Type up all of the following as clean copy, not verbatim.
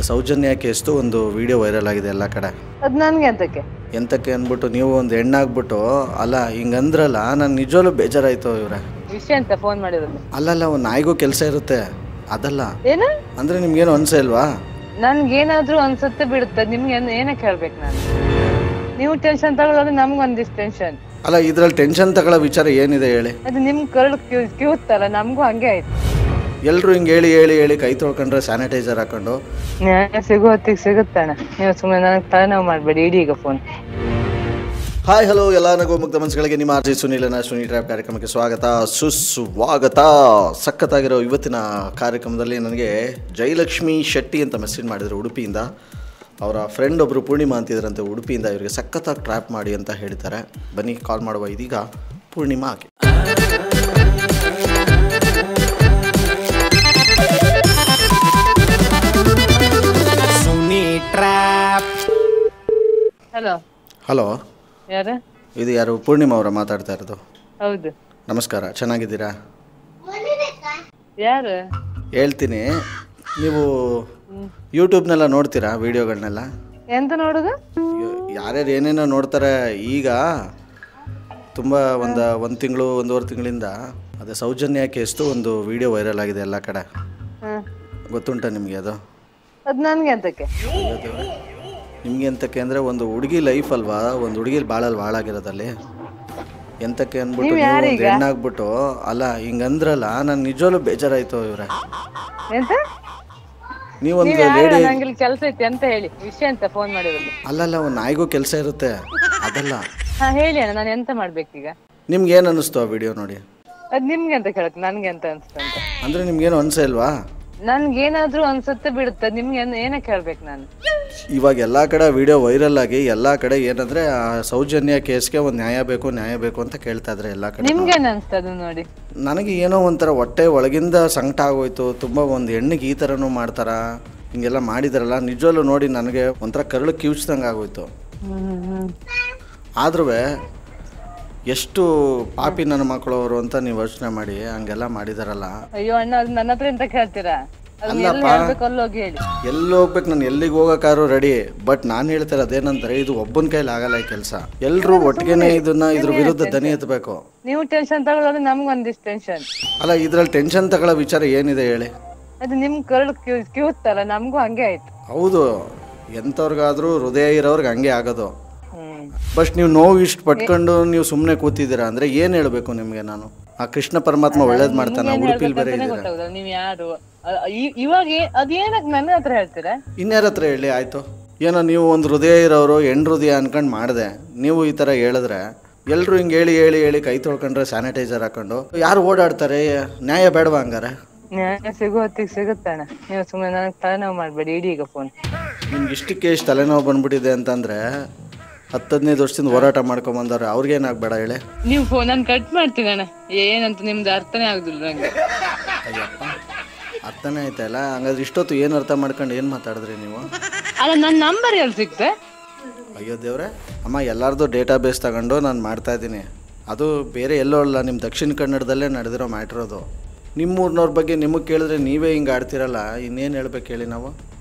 ಸೌಜನ್ಯ ಕೇಸ್ದು ಒಂದು video viral ಆಗಿದೆ ಎಲ್ಲ ಕಡೆ. ಅದು ನನಗೆ ಎಂತಕ್ಕೆ ಅಂದ್ಬಿಟ್ಟು ನೀವು ಒಂದು ಹೆಣ್ಣಾಗ್ಬಿಟ್ಟು ಅಲ್ಲ ಹಿಂಗಂದ್ರಲ್ಲ, ನಾನು ನಿಜವಲ್ಲೂ ಬೇಜಾರಾಯ್ತು ಇವ್ರೆ. ವಿಷಯ ಅಂತ ಫೋನ್ ಮಾಡಿರೋದು. ಅಲ್ಲಲ್ಲ, ಒಂದು ನಾಯಿಗೂ ಕೆಲಸ ಇರುತ್ತೆ ಅದಲ್ಲ. ಏನು ಅಂದ್ರೆ ನಿಮ್ಗೇನು ಅನ್ಸೇ ಇಲ್ವಾ? ನನ್ಗೇನಾದ್ರೂ ಅನ್ಸುತ್ತೆ ಬಿಡುತ್ತೆ. ನಿಮ್ಗೆ ಏನಕ್ಕೆ ಹೇಳ್ಬೇಕು ನಾನು? ನೀವು ಟೆನ್ಷನ್ ತಗೊಳ್ಳೋದು ನಮ್ಗೆ ಒಂದಿಷ್ಟು ಟೆನ್ಷನ್. ಅಲ್ಲ, ಇದ್ರಲ್ಲಿ ಟೆನ್ಷನ್ ತಗೊಳ್ಳೋ ವಿಚಾರ ಏನಿದೆ ಹೇಳಿ? ಅದು ನಿಮ್ ಕರಳು ಕಿವುತ್ತಲ್ಲ, ನಮಗೂ ಹಂಗೆ ಆಯ್ತು. ಎಲ್ರು ಹಿಂಗೆ ಹೇಳಿ ಹೇಳಿ ಹೇಳಿ ಕೈ ತೊಳ್ಕೊಂಡ್ರೆ ಸ್ಯಾನಿಟೈಸರ್ ಹಾಕೊಂಡು ಸಿಗೋ ಹೊತ್ತಿಗೆ ಸಿಗುತ್ತಣ್ಣ. ನೀವು ಸುಮ್ಮನೆ ನನಗೆ ತಲೆನೋವು ಮಾಡಬೇಡಿ. ಇಡೀ ಈಗ ಫೋನ್. ಹಾಯ್ ಹಲೋ ಎಲ್ಲ ನಗು ಮುಗ್ಧ ಮನಸ್ಸುಗಳಿಗೆ ನಿಮ್ಮ ಆರ್ಜಿ ಸುನೀಲನ ಸುನಿ ಟ್ರ್ಯಾಪ್ ಕಾರ್ಯಕ್ರಮಕ್ಕೆ ಸ್ವಾಗತ ಸುಸ್ವಾಗತ. ಸಖತ್ತಾಗಿರೋ ಇವತ್ತಿನ ಕಾರ್ಯಕ್ರಮದಲ್ಲಿ ನನಗೆ ಜಯಲಕ್ಷ್ಮಿ ಶೆಟ್ಟಿ ಅಂತ ಮೆಸೇಜ್ ಮಾಡಿದರು ಉಡುಪಿಯಿಂದ. ಅವರ ಫ್ರೆಂಡ್ ಒಬ್ಬರು ಪೂರ್ಣಿಮಾ ಅಂತಿದ್ರಂತೆ ಉಡುಪಿಯಿಂದ. ಇವರಿಗೆ ಸಖತ್ತಾಗಿ ಟ್ರ್ಯಾಪ್ ಮಾಡಿ ಅಂತ ಹೇಳ್ತಾರೆ. ಬನ್ನಿ ಕಾಲ್ ಮಾಡುವ. ಇದೀಗ ಪೂರ್ಣಿಮಾ ಆಕೆ. ಹಲೋ ಹಲೋ, ಯಾರು? ಇದು ಯಾರು? ಪೂರ್ಣಿಮಾ ಅವರ ಮಾತಾಡ್ತಾ ಇರೋದು? ಹೌದು. ನಮಸ್ಕಾರ, ಚೆನ್ನಾಗಿದ್ದೀರಾ? ಯಾರು? ಹೇಳ್ತೀನಿ. ನೀವು ಯೂಟ್ಯೂಬ್ನೆಲ್ಲ ನೋಡ್ತೀರಾ ವಿಡಿಯೋಗಳನ್ನೆಲ್ಲ? ಎಂತ ನೋಡುದು? ಯಾರ್ಯಾರು ಏನೇನೋ ನೋಡ್ತಾರೆ. ಈಗ ತುಂಬ ಒಂದು ತಿಂಗಳು ಒಂದೂವರೆ ತಿಂಗಳಿಂದ ಅದೇ ಸೌಜನ್ಯ ಕೇಸ್ದು ಒಂದು ವಿಡಿಯೋ ವೈರಲ್ ಆಗಿದೆ ಎಲ್ಲ ಕಡೆ. ಗೊತ್ತುಂಟ ನಿಮಗೆ ಅದು? ಅದು ನನಗೆ ಎಂತಕ್ಕೆ? ನಿಮಗೆ ಎಂತಕ್ಕೆ ಅಂದರೆ, ಒಂದು ಹುಡುಗಿ ಲೈಫ್ ಅಲ್ವಾ, ಒಂದು ಹುಡುಗಿ ಭಾಳಲ್ಲಿ ಹಾಳಾಗಿರೋದಲ್ಲಿ. ಎಂತಕ್ಕೆ ಅಂದ್ಬಿಟ್ಟು ನೀವು ಒಂದು ಹೆಣ್ಣಾಗ್ಬಿಟ್ಟು ಅಲ್ಲ ಹಿಂಗಂದ್ರಲ್ಲ, ನಾನು ನಿಜವಲ್ಲೂ ಬೇಜಾರಾಯ್ತು ಇವ್ರೆ. ಎಂತ? ನೀವೊಂದು ಲೇಡಿ. ನಂಗೆ ಕೆಲಸ ಐತೆ ಅಂತ ಹೇಳಿ. ವಿಷಯ ಅಂತ ಫೋನ್ ಮಾಡಿರೋದು. ಅಲ್ಲಲ್ಲ, ಒಂದು ನಾಯಿಗೂ ಕೆಲಸ ಇರುತ್ತೆ ಅದಲ್ಲ. ಹೇಳಿ ಅಣ್ಣ, ನಾನು ಎಂತ ಮಾಡ್ಬೇಕೀಗ? ನಿಮ್ಗೆ ಏನು ಅನ್ನಿಸ್ತು ಆ ವಿಡಿಯೋ ನೋಡಿ? ಅದು ನಿಮ್ಗೆ ಅಂತ ಕೇಳತ್ತೆ, ನನ್ಗೆ ಅಂತ ಅನ್ಸುತ್ತೆ ಅಂತ. ಅಂದರೆ ನಿಮ್ಗೇನು ಅನ್ಸೇ ಇಲ್ವಾ? ನನ್ಗೇನಾದ್ರೂ ಅನ್ಸುತ್ತೆ ಬಿಡುತ್ತೆ. ನಿಮ್ಗೆ ಏನಕ್ಕೆ ಹೇಳ್ಬೇಕು ನಾನು? ಇವಾಗ ಎಲ್ಲ ಕಡೆ ವಿಡಿಯೋ ವೈರಲ್ ಆಗಿ ಎಲ್ಲ ಕಡೆ ಏನಂದ್ರೆ ಆ ಸೌಜನ್ಯ ಕೇಸ್ಗೆ ಒಂದು ನ್ಯಾಯ ಬೇಕು ಅಂತ ಕೇಳ್ತಾ ಇದ್ರೆ ಎಲ್ಲ ಕಡೆ. ನಿಮ್ಗೇನು ಅನ್ಸ್ತದೆ ನೋಡಿ? ನನಗೆ ಏನೋ ಒಂಥರ ಹೊಟ್ಟೆ ಒಳಗಿಂದ ಸಂಕಟ ಆಗೋಯ್ತು. ತುಂಬ ಒಂದು ಹೆಣ್ಣಿಗೆ ಈ ಥರನೂ ಮಾಡ್ತಾರ, ಹಿಂಗೆಲ್ಲ ಮಾಡಿದಾರಲ್ಲ, ನಿಜವಲ್ಲೂ ನೋಡಿ ನನಗೆ ಒಂಥರ ಕರಳು ಕಿವುಚ್ದಂಗೆ ಆಗೋಯ್ತು. ಆದ್ರೂ ಎಷ್ಟು ಪಾಪಿ ನನ್ನ ಮಕ್ಕಳು ಅವರು ಅಂತ ನೀವು ಯೋಚನೆ ಮಾಡಿ ಹಂಗೆಲ್ಲ ಮಾಡಿದಾರಲ್ಲ. ಅಯ್ಯೋ ಅಣ್ಣ, ಅದು ನನ್ನ ಹತ್ರ ಎಂತ ಕೇಳ್ತೀರಾ? ಅಲ್ಲಪ್ಪ, ಎಲ್ಲಿ ಹೋಗ್ಬೇಕು, ನಾನು ಎಲ್ಲಿಗೆ ಹೋಗೋಕ್ಕಾರು ರೆಡಿ. ಬಟ್ ನಾನು ಹೇಳ್ತಾರೆ ಅದೇನಂದ್ರೆ, ಇದು ಒಬ್ಬನ ಕೈಲಿ ಆಗಲ್ಲ ಈ ಕೆಲಸ. ಎಲ್ಲರೂ ಒಟ್ಟಿಗೆನೆ ಇದ್ರ ವಿರುದ್ಧ ದನಿ ಎತ್ತಬೇಕು. ನೀವು ಟೆನ್ಷನ್ ತಗೊಳ್ಳೋದು ನಮ್ಗೆ ಒಂದಿಷ್ಟು ಟೆನ್ಷನ್. ಅಲ್ಲ, ಇದ್ರಲ್ಲಿ ಟೆನ್ಷನ್ ತಗೊಳ್ಳೋ ವಿಚಾರ ಏನಿದೆ ಹೇಳಿ? ಅದು ನಿಮ್ ಕರಳು ಕಿವುತ್ತಲ್ಲ, ನಮಗೂ ಹಂಗೆ ಆಯ್ತು. ಹೌದು, ಎಂಥವ್ರಿಗಾದ್ರೂ ಹೃದಯ ಇರೋರ್ಗೆ ಹಂಗೆ ಆಗೋದು. ಬಟ್ ನೀವು ನೋವು ಇಷ್ಟು ಪಟ್ಕೊಂಡು ನೀವು ಸುಮ್ಮನೆ ಕೂತಿದ್ದೀರಾ ಅಂದ್ರೆ ಏನು ಹೇಳಬೇಕು ನಿಮಗೆ ನಾನು? ಆ ಕೃಷ್ಣ ಪರಮಾತ್ಮ ಒಳ್ಳೇದು ಮಾಡ್ತಾನೆ. ಉಡುಪಿಲಿ ಬೇರೆ ಇದ್ದೀರಾ ನೀವು. ಯಾರು ಇವಾಗ ಅದೇನಕ್ಕೆ ನನ್ನ ಹತ್ರ ಹೇಳ್ತೀರಾ? ಇನ್ಯಾರ ಹತ್ರ ಹೇಳಿ? ಆಯ್ತು, ಏನೋ ನೀವು ಒಂದು ಹೃದಯ ಇರೋರು ಹೆಣ್ಣು ಹೃದಯ ಅನ್ಕೊಂಡು ಮಾಡಿದೆ. ನೀವು ಈ ಥರ ಹೇಳಿದ್ರೆ ಎಲ್ಲರೂ ಹಿಂಗೆ ಹೇಳಿ ಹೇಳಿ ಹೇಳಿ ಕೈ ತೊಳ್ಕೊಂಡ್ರೆ ಸ್ಯಾನಿಟೈಸರ್ ಹಾಕೊಂಡು ಯಾರು ಓಡಾಡ್ತಾರೆ? ನ್ಯಾಯ ಬೇಡವಾ ಹಂಗಾರೆ? ನ್ಯಾಯ ಸಿಗೋ ಹೊತ್ತಿಗೆ ಸಿಗುತ್ತಣ್ಣ. ನೀವು ಸುಮ್ಮನೆ ನನಗೆ ತಲೆನೋವು ಮಾಡಬೇಡಿ. ಇಡೀ ಈಗ ಫೋನ್. ನಿಮ್ಗೆ ಇಷ್ಟಕ್ಕೆ ಎಷ್ಟು ತಲೆನೋವು ಬಂದ್ಬಿಟ್ಟಿದೆ ಅಂತಂದರೆ 10-15 ವರ್ಷದಿಂದ ಹೋರಾಟ ಮಾಡ್ಕೊಂಬಂದವ್ರೆ, ಅವ್ರಿಗೇನಾಗಬೇಡ ಹೇಳಿ? ನೀವು ಫೋನ್ ನಾನು ಕಟ್ ಮಾಡ್ತೀನಿ ಅಣ್ಣ. ಏನಂತ ನಿಮ್ದು ಅರ್ಥನೇ ಆಗುದಿಲ್ಲ ನಂಗೆ. ಅಯ್ಯಪ್ಪ, ಅರ್ಥನೇ ಆಯ್ತಲ್ಲ. ಹಂಗಾದ್ರೆ ಇಷ್ಟೊತ್ತು ಏನು ಅರ್ಥ ಮಾಡ್ಕೊಂಡು ಏನು ಮಾತಾಡಿದ್ರಿ ನೀವು? ಅಲ್ಲ, ನನ್ನ ನಂಬರ್ ಎಲ್ಲಿ ಸಿಕ್ತೆ? ಅಯ್ಯೋ ದೇವ್ರೆ, ಅಮ್ಮ ಎಲ್ಲರದು ಡೇಟಾ ಬೇಸ್ ತಗೊಂಡು ನಾನು ಮಾಡ್ತಾಯಿದ್ದೀನಿ. ಅದು ಬೇರೆ ಎಲ್ಲೋ ಅಲ್ಲ, ನಿಮ್ಮ ದಕ್ಷಿಣ ಕನ್ನಡದಲ್ಲೇ ನಡೆದಿರೋ ಮ್ಯಾಟ್ರದು. ನಿಮ್ಮೂರಿನವ್ರ ಬಗ್ಗೆ ನಿಮಗೆ ಕೇಳಿದ್ರೆ ನೀವೇ ಹಿಂಗೆ ಆಡ್ತಿರಲ್ಲ, ಇನ್ನೇನು ಹೇಳ್ಬೇಕು ಹೇಳಿ ನಾವು?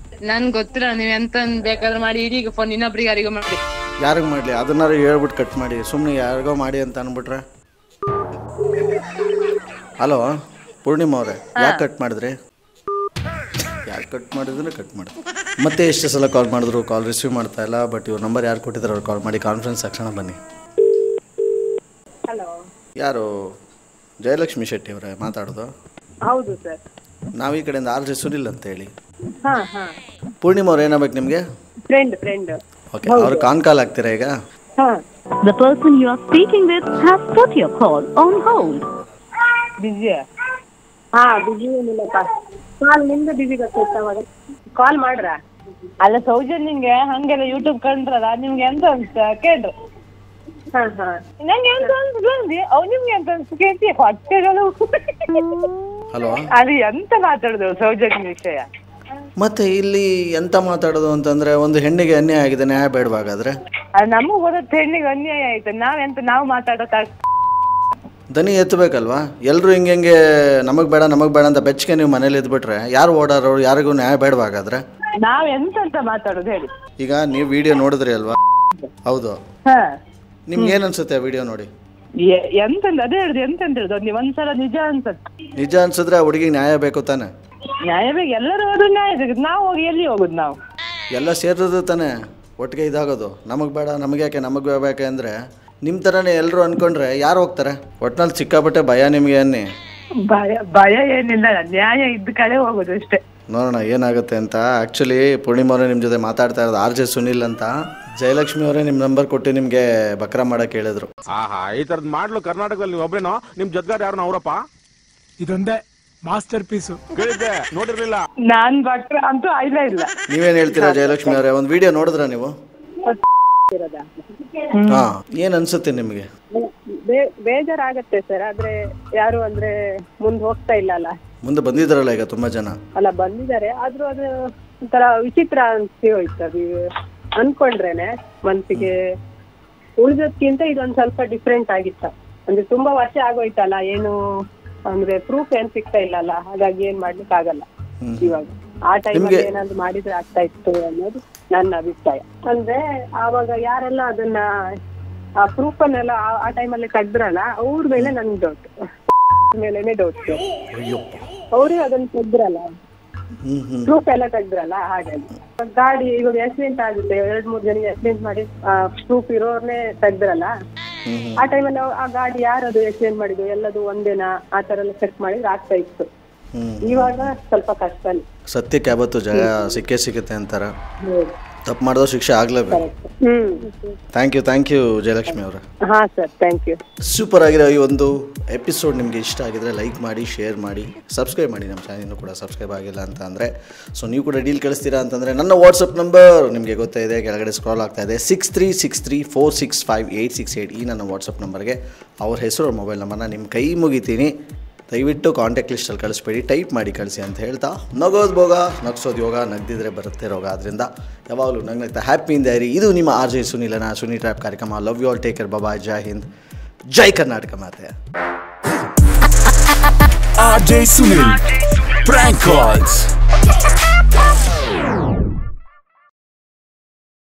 ನನ್ಗೆ ಗೊತ್ತಿಲ್ಲ, ನೀವು ಎಂತ ಬೇಕಾದ್ರೆ ಮಾಡಿ. ಇದೀಗ ಫೋನ್ ಇನ್ನೊಬ್ರಿಗೆ ಯಾರಿಗೂ ಮಾಡಿ. ಯಾರಿಗೆ ಮಾಡಲಿ? ಅದನ್ನಾರು ಹೇಳ್ಬಿಟ್ಟು ಕಟ್ ಮಾಡಿ. ಸುಮ್ಮನೆ ಯಾರಿಗೋ ಮಾಡಿ ಅಂತ ಅಂದ್ಬಿಟ್ರೆ. ಹಲೋ ಪೂರ್ಣಿಮಾ ಅವರೇ, ಯಾಕೆ ಕಟ್ ಮಾಡಿದ್ರಿ? ಯಾಕೆ ಕಟ್ ಮಾಡಿದ್ರೆ ಕಟ್ ಮಾಡಿ. ಮತ್ತೆ ಎಷ್ಟು ಸಲ ಕಾಲ್ ಮಾಡಿದ್ರು ಕಾಲ್ ರಿಸೀವ್ ಮಾಡ್ತಾ ಇಲ್ಲ. ಬಟ್ ಇವ್ರ ನಂಬರ್ ಯಾರು ಕೊಟ್ಟಿದ್ದಾರೆ ಅವ್ರು ಕಾಲ್ ಮಾಡಿ. ಕಾನ್ಫರೆನ್ಸ್ ತಕ್ಷಣ ಬನ್ನಿ. ಹಲೋ, ಯಾರು? ಜಯಲಕ್ಷ್ಮಿ ಶೆಟ್ಟಿ ಅವರೇ ಮಾತಾಡೋದು? ಹೌದು ಸರ್. ನಾವು ಈ ಕಡೆಯಿಂದ ಆರ್ಜೆ ಸುನಿಲ್ ಅಂತ ಹೇಳಿ. ಪೂರ್ಣಿಮಾ ಅವ್ರು ಏನಾಗಬೇಕು ನಿಮಗೆ? ಫ್ರೆಂಡ್. ಓಕೆ, ಅವ್ರು ಕಾಲ್ ಆಗ್ತೀರಾ ಈಗ? The person you are speaking with has put your call on hold. ಬಿಜಿಯಾ? ಬಿಜಿ ಏನಿಲ್ಲಪ್ಪ. ಕಾಲ್ ನಿಮ್ದು ಬಿಜಿ ಗೊತ್ತಾಯ್ತು. ಅವಾಗ ಕಾಲ್ ಮಾಡ್ರ? ಅಲ್ಲ, ಸೌಜನ್ಯಂಗೆ ಹಂಗೆಲ್ಲ ಯೂಟ್ಯೂಬ್ ಕಂಡ್ರಲ್ಲ, ನಿಮ್ಗೆ ಎಂತ ಅನ್ಸ್ತ ಕೇಳ್ರಿ. ನಂಗೆ ಎಂತ ಅನ್ಸ್ತಿ, ಅವ್ ನಿಮ್ಗೆ ಎಂತ ಅನ್ಸ್ತು ಕೇಳ್ತಿ? ಹೊಟ್ಟೆಗಳು. ಹಲೋ, ಅದು ಎಂತ ಮಾತಾಡುದು ಸೌಜನ್ಯ ವಿಷಯ? ಮತ್ತೆ ಇಲ್ಲಿ ಎಂತ ಮಾತಾಡೋದು ಅಂತಂದ್ರೆ, ಒಂದು ಹೆಣ್ಣಿಗೆ ಅನ್ಯಾಯ ಆಗಿದೆ, ನ್ಯಾಯ ಬೇಡವಾಗಾದ್ರೆ? ಅದು ನಮಗ್ ಗೊತ್ತ, ಹೆಣ್ಣಿಗೆ ಅನ್ಯಾಯ ಆಯ್ತು. ನಾವು ಮಾತಾಡೋ ದನಿ ಎತ್ತಬೇಕಲ್ವಾ? ಎಲ್ಲರೂ ಹಿಂಗೆ ನಮಗೆ ಬೇಡ ಅಂತ ಬೆಚ್ಚಗೆ ನೀವು ಮನೇಲಿ ಇದ್ಬಿಟ್ರೆ ಯಾರು ಓಡಾರೋರು? ಯಾರಿಗೂ ನ್ಯಾಯ ಬೇಡವಾಗಾದ್ರೆ? ನಾವ್ ಎಂತ ಮಾತಾಡೋದು ಹೇಳಿ. ಈಗ ನೀವು ವಿಡಿಯೋ ನೋಡಿದ್ರಿ ಅಲ್ವಾ? ಹೌದು. ಹಾ, ನಿಮ್ಗೆ ಏನ್ ಅನ್ಸುತ್ತೆ ಆ ವಿಡಿಯೋ ನೋಡಿ? ಎಂತಂದ್ ಅದೇ ಹೇಳುದು, ಎಂತಂತ ಹೇಳುದು, ನೀವ್ ಒಂದ್ಸಲ ನಿಜ ಅನ್ಸತ್. ನಿಜ ಅನ್ಸಿದ್ರೆ ಆ ಹುಡುಗಿಗೆ ನ್ಯಾಯ ಬೇಕು ತಾನೆ? ನ್ಯಾಯ ಬೇಕು, ಎಲ್ಲರೂ ಹೋದ್ರು ನ್ಯಾಯ ಸಿಗುದು. ನಾವು ಹೋಗಿ ಎಲ್ಲಿ ಹೋಗುದು? ನಾವು ಎಲ್ಲ ಸೇರಿರೋದು ತಾನೆ ಒಟ್ಟಿಗೆ ಇದಾಗೋದು. ನಮಗೆ ಬೇಡ, ನಮಗೆ ಯಾಕೆ, ನಮಗೆ ಬೇಕೆ ಅಂದರೆ ನಿಮ್ಮ ಥರನೇ ಎಲ್ಲರೂ ಅಂದ್ಕೊಂಡ್ರೆ ಯಾರು ಹೋಗ್ತಾರೆ? ಒಟ್ನಲ್ಲಿ ಸಿಕ್ಕಾಪಟ್ಟೆ ಭಯ ನಿಮಗೆ ಅನ್ನಿ. ಭಯ ಏನಿಲ್ಲ, ನ್ಯಾಯ ಇದ್ದ ಕಡೆ ಹೋಗೋದು ಅಷ್ಟೇ. ನೋಡೋಣ ಏನಾಗುತ್ತೆ ಅಂತ. ಆ್ಯಕ್ಚುಲಿ ಪೂರ್ಣಿಮಾ ಅವರೇ ನಿಮ್ಮ ಜೊತೆ ಮಾತಾಡ್ತಾ ಇರೋದು RJ ಸುನಿಲ್ ಅಂತ. ಜಯಲಕ್ಷ್ಮಿ ಅವರೇ ನಿಮ್ಮ ನಂಬರ್ ಕೊಟ್ಟು ನಿಮಗೆ ಬಕ್ರಾ ಮಾಡಕ್ಕೆ ಹೇಳಿದ್ರು. ಈ ತರದ್ ಮಾಡ್ಲು ಕರ್ನಾಟಕದಲ್ಲಿ ನೀವು ಒಬ್ರೇನೋ? ನಿಮ್ ಜೊತೆಗಾರ ಯಾರು ಅವರಪ್ಪ? ಇದೊಂದೇ ಮಾಸ್ಟರ್ ಪೀಸು ಕೇಳಿದ್ದೆ, ನೋಡಿರ್ಲಿಲ್ಲ. ನಾನ್ ಬಕ್ರ ಅಂತೂ ಆಯ್ಲೇ ಇಲ್ಲ. ನೀವೇನು ಹೇಳ್ತೀರಾ ಜಯಲಕ್ಷ್ಮಿ ಅವರೇ? ಒಂದು ವಿಡಿಯೋ ನೋಡಿದ್ರಾ ನೀವು? ಹಾ, ಏನ್ ಅನ್ಸುತ್ತೆ ನಿಮಗೆ? ಬೇಜಾರಾಗತ್ತೆ ಸರ್, ಆದ್ರೆ ಯಾರು ಅಂದ್ರೆ ಮುಂದೆ ಹೋಗ್ತಾ ಇಲ್ಲ ಅಲ್ಲ. ಮುಂದೆ ಬಂದಿದ್ದಾರಲ್ಲ ಈಗ ತುಂಬಾ ಜನ. ಅಲ್ಲ, ಬಂದಿದ್ದಾರೆ, ಆದ್ರೂ ಅದು ಒಂಥರ ವಿಚಿತ್ರ ಅನ್ಸಿ ಹೋಯ್ತು. ಅದು ಅನ್ಕೊಂಡ್ರೇನೆ ಮನ್ಸಿಗೆ ಉಳಿದಕ್ಕಿಂತ ಇದೊಂದ್ ಸ್ವಲ್ಪ ಡಿಫ್ರೆಂಟ್ ಆಗಿತ್ತ. ಅಂದ್ರೆ ತುಂಬಾ ವರ್ಷ ಆಗೋಯ್ತಲ್ಲ, ಏನು ಅಂದ್ರೆ ಪ್ರೂಫ್ ಏನ್ ಸಿಗ್ತಾ ಇಲ್ಲಲ್ಲ, ಹಾಗಾಗಿ ಏನ್ ಮಾಡ್ಲಿಕ್ಕೆ ಆಗಲ್ಲ ಇವಾಗ. ಆ ಟೈಮಲ್ಲಿ ಏನಾದ್ರು ಮಾಡಿದ್ರೆ ಆಗ್ತಾ ಇತ್ತು ಅನ್ನೋದು ನನ್ನ ಅಭಿಪ್ರಾಯ. ಅಂದ್ರೆ ಆವಾಗ ಯಾರೆಲ್ಲ ಅದನ್ನ ಆ ಪ್ರೂಫ್ ಅನ್ನೆಲ್ಲ ಆ ಟೈಮಲ್ಲಿ ತೆಗ್ದ್ರಲ್ಲ, ಅವ್ರ ಮೇಲೆ ನನ್ಗೆ ಡೌಟ್, ಮೇಲೆನೆ ಡೌಟ್. ಅವ್ರು ಅದನ್ನ ತೆಗ್ದ್ರಲ್ಲ, ಪ್ರೂಫ್ ಎಲ್ಲ ತೆಗ್ದ್ರಲ್ಲ, ಹಾಗಾಗಿ ಗಾಡಿ ಇವಾಗ ಆಕ್ಸಿಡೆಂಟ್ ಆಗುತ್ತೆ, 2-3 ಜನ ಆಕ್ಸಿಡೆಂಟ್ ಮಾಡಿ ಪ್ರೂಫ್ ಇರೋರ್ನೇ ತೆಗ್ದ್ರಲ್ಲ. ಆ ಟೈಮಲ್ಲಿ ಆ ಗಾಡಿ ಯಾರದು ಆಕ್ಸಿಡೆಂಟ್ ಮಾಡಿದ್ದು ಎಲ್ಲದು ಒಂದೇನಾ ಆ ತರ ಎಲ್ಲ ಚೆಕ್ ಮಾಡಿದ್ರೆ ಆಗ್ತಾ ಇತ್ತು. ಇವಾಗ ಸ್ವಲ್ಪ ಕಷ್ಟನೇ. ಸತ್ಯಕ್ಕೆ ಯಾವತ್ತು ಜಯ ಸಿಕ್ಕೇ ಸಿಗುತ್ತೆ ಅಂತಾರ. ತಪ್ಪು ಮಾಡಿದೋ ಶಿಕ್ಷೆ ಆಗ್ಲೇಬೇಕು. ಥ್ಯಾಂಕ್ ಯು ಜಯಲಕ್ಷ್ಮಿ ಅವರ. ಹಾ ಸರ್, ಥ್ಯಾಂಕ್ ಯು. ಸೂಪರ್ ಆಗಿರೋ ಈ ಒಂದು ಎಪಿಸೋಡ್ ನಿಮಗೆ ಇಷ್ಟ ಆಗಿದ್ರೆ ಲೈಕ್ ಮಾಡಿ, ಶೇರ್ ಮಾಡಿ, ಸಬ್ಸ್ಕ್ರೈಬ್ ಮಾಡಿ. ನಮ್ಮ ಚಾನಲ್ನು ಕೂಡ ಸಬ್ಸ್ಕ್ರೈಬ್ ಆಗಿಲ್ಲ ಅಂತ ಅಂದರೆ, ಸೊ ನೀವು ಕೂಡ ಡೀಲ್ ಕಳಿಸ್ತೀರಾ ಅಂತಂದರೆ ನನ್ನ ವಾಟ್ಸಪ್ ನಂಬರ್ ನಿಮಗೆ ಗೊತ್ತೇ ಇದೆ, ಕೆಳಗಡೆ ಸ್ಕ್ರಾಲ್ ಆಗ್ತಾ ಇದೆ. 6363465868 ಈ ನನ್ನ ವಾಟ್ಸಪ್ ನಂಬರ್ಗೆ ಅವ್ರ ಹೆಸರು, ಮೊಬೈಲ್ ನಂಬರ್ನ ನಿಮ್ಮ ಕೈ ಮುಗಿತೀನಿ. ದಯವಿಟ್ಟು ಕಾಂಟ್ಯಾಕ್ಟ್ ಲಿಸ್ಟಲ್ಲಿ ಕಳಿಸ್ಬೇಡಿ, ಟೈಪ್ ಮಾಡಿ ಕಳಿಸಿ ಅಂತ ಹೇಳ್ತಾ, ನಗೋದು ಭೋಗ, ನಗ್ಸೋದು ಯೋಗ, ನಗ್ದಿದ್ರೆ ಬರುತ್ತೆ ರೋಗ. ಆದ್ದರಿಂದ ಯಾವಾಗಲೂ ನಗ್ನಗ್ತಾ ಹ್ಯಾಪಿಯಿಂದ ಇರಿ. ಇದು ನಿಮ್ಮ RJ ಸುನಿಲನ ಸುನಿ ಟ್ರ್ಯಾಪ್ ಕಾರ್ಯಕ್ರಮ. Love you all, take care, bye, ಜೈ ಹಿಂದ್, ಜೈ ಕರ್ನಾಟಕ ಮಾತೆ. RJ Sunil Prank Calls.